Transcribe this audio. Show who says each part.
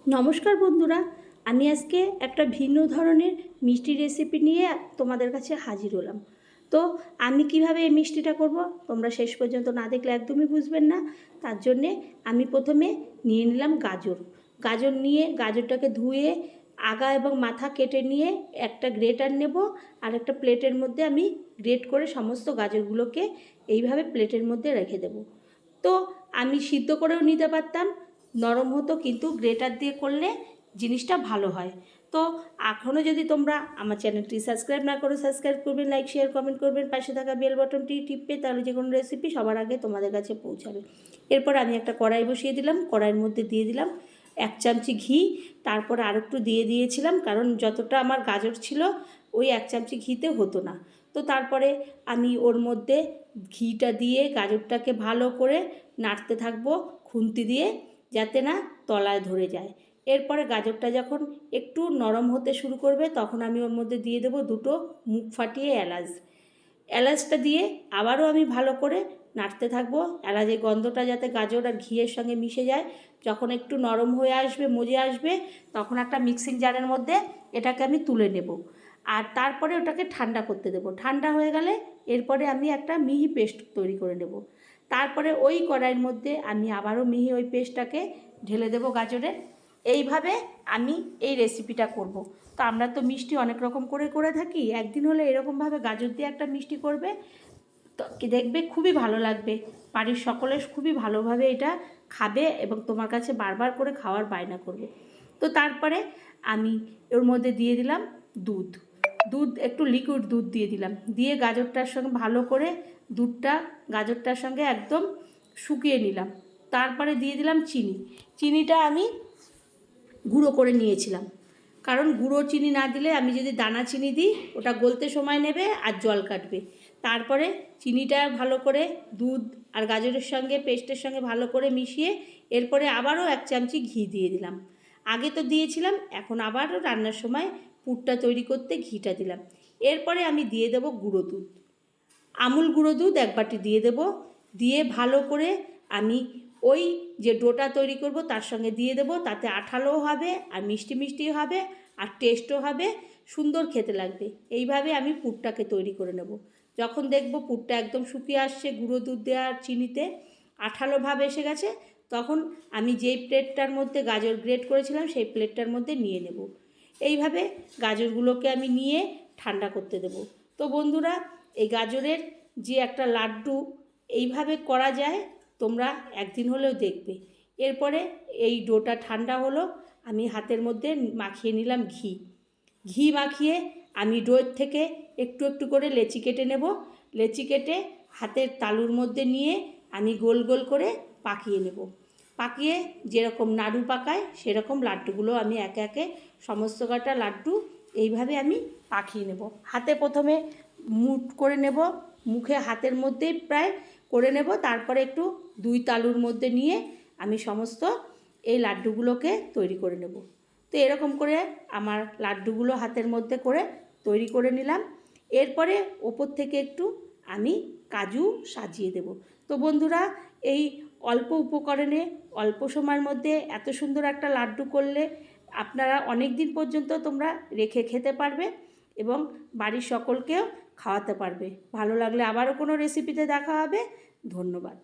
Speaker 1: নমস্কার বন্ধুরা, আমি আজকে একটা ভিন্ন ধরনের মিষ্টি রেসিপি নিয়ে তোমাদের কাছে হাজির হলাম। তো আমি কিভাবে এই মিষ্টিটা করব তোমরা শেষ পর্যন্ত না দেখলে একদমই বুঝবেন না। তার জন্যে আমি প্রথমে নিয়ে নিলাম গাজর নিয়ে গাজরটাকে ধুয়ে আগা এবং মাথা কেটে নিয়ে একটা গ্রেটার নেব, আর একটা প্লেটের মধ্যে আমি গ্রেট করে সমস্ত গাজরগুলোকে এইভাবে প্লেটের মধ্যে রেখে দেব। তো আমি সিদ্ধ করেও নিতে পারতাম, নরম হতো, কিন্তু গ্রেটার দিয়ে করলে জিনিসটা ভালো হয়। তো এখনও যদি তোমরা আমার চ্যানেলটি সাবস্ক্রাইব না করো, সাবস্ক্রাইব করবেন, লাইক শেয়ার কমেন্ট করবেন, পাশে থাকা বেল বাটনটি টিপবে, তাহলে যে কোনো রেসিপি সবার আগে তোমাদের কাছে পৌঁছাবে। এরপর আমি একটা কড়াই বসিয়ে দিলাম, কড়াইয়ের মধ্যে দিয়ে দিলাম 1 চামচি ঘি। তারপরে আর একটু দিয়ে দিয়েছিলাম, কারণ যতটা আমার গাজর ছিল ওই 1 চামচি ঘিতে হতো না। তো তারপরে আমি ওর মধ্যে ঘিটা দিয়ে গাজরটাকে ভালো করে নাড়তে থাকবো খুন্তি দিয়ে, যাতে না তলায় ধরে যায়। এরপরে গাজরটা যখন একটু নরম হতে শুরু করবে তখন আমি ওর মধ্যে দিয়ে দেবো 2টো মুখ ফাটিয়ে এলাচটা দিয়ে আবারও আমি ভালো করে নাড়তে থাকবো। এলাচের গন্ধটা যাতে গাজর আর ঘিয়ের সঙ্গে মিশে যায়। যখন একটু নরম হয়ে আসবে, মজে আসবে, তখন একটা মিক্সিং জারের মধ্যে এটাকে আমি তুলে নেব, আর তারপরে ওটাকে ঠান্ডা করতে দেবো। ঠান্ডা হয়ে গেলে এরপরে আমি একটা মিহি পেস্ট তৈরি করে নেব। তারপরে ওই কড়াইয়ের মধ্যে আমি আবারও মিহি ওই পেস্টটাকে ঢেলে দেবো গাজরের। এইভাবে আমি এই রেসিপিটা করব। তো আমরা তো মিষ্টি অনেক রকম করে থাকি, একদিন হলে এরকমভাবে গাজর দিয়ে একটা মিষ্টি করবে, তো দেখবে খুবই ভালো লাগবে। বাড়ির সকলে খুবই ভালোভাবে এটা খাবে এবং তোমার কাছে বারবার করে খাওয়ার বায়না করবে। তো তারপরে আমি ওর মধ্যে দিয়ে দিলাম দুধ একটু লিকুইড দুধ দিয়ে দিলাম, দিয়ে গাজরটার সঙ্গে ভালো করে দুধটা গাজরটার সঙ্গে একদম শুকিয়ে নিলাম। তারপরে দিয়ে দিলাম চিনিটা আমি গুঁড়ো করে নিয়েছিলাম, কারণ গুঁড়ো চিনি না দিলে আমি যদি দানা চিনি দিই ওটা গলতে সময় নেবে আর জল কাটবে। তারপরে চিনিটা ভালো করে দুধ আর গাজরের সঙ্গে পেস্টের সঙ্গে ভালো করে মিশিয়ে এরপরে আবারও 1 চামচি ঘি দিয়ে দিলাম। আগে তো দিয়েছিলাম, এখন আবারও রান্নার সময় পুরটা তৈরি করতে ঘিটা দিলাম। এরপরে আমি দিয়ে দেবো গুঁড়ো দুধ, আমুল গুঁড়ো দুধ 1 বাটি দিয়ে দেব। দিয়ে ভালো করে আমি ওই যে ডোটা তৈরি করব তার সঙ্গে দিয়ে দেব, তাতে আঠালোও হবে আর মিষ্টি হবে আর টেস্টও হবে, সুন্দর খেতে লাগবে। এইভাবে আমি পুরটাকে তৈরি করে নেব। যখন দেখব পুরটা একদম শুকিয়ে আসছে, গুঁড়ো দুধ দেওয়া আর চিনিতে আঠালো ভাব এসে গেছে, তখন আমি যেই প্লেটটার মধ্যে গাজর গ্রেট করেছিলাম সেই প্লেটটার মধ্যে নিয়ে নেব। এইভাবে গাজরগুলোকে আমি নিয়ে ঠান্ডা করতে দেব। তো বন্ধুরা, এই গাজরের যে একটা লাড্ডু এইভাবে করা যায়, তোমরা একদিন হলেও দেখবে। এরপরে এই ডোটা ঠান্ডা হলো, আমি হাতের মধ্যে মাখিয়ে নিলাম ঘি মাখিয়ে আমি ডোয়ের থেকে একটু একটু করে লেচি কেটে নেব। লেচি কেটে হাতের তালুর মধ্যে নিয়ে আমি গোল গোল করে পাকিয়ে নেব। পাকিয়ে যেরকম নাড়ু পাকায় সেরকম লাড্ডুগুলো আমি একে একে সমস্ত কটা লাড্ডু এইভাবে আমি পাকিয়ে নেব। হাতে প্রথমে মুঠ করে নেব, মুখে হাতের মধ্যেই প্রায় করে নেব, তারপরে একটু 2 তালুর মধ্যে নিয়ে আমি সমস্ত এই লাড্ডুগুলোকে তৈরি করে নেব। তো এরকম করে আমার লাড্ডুগুলো হাতের মধ্যে করে তৈরি করে নিলাম। এরপরে ওপর থেকে একটু আমি কাজু সাজিয়ে দেব। তো বন্ধুরা, এই অল্প উপকরণে অল্প সময়ের মধ্যে এত সুন্দর একটা লাড্ডু করলে আপনারা অনেক দিন পর্যন্ত তোমরা রেখে খেতে পারবে এবং বাড়ির সকলকেও খাওয়াতে পারবে। ভালো লাগলে আবারও কোনো রেসিপিতে দেখা হবে। ধন্যবাদ।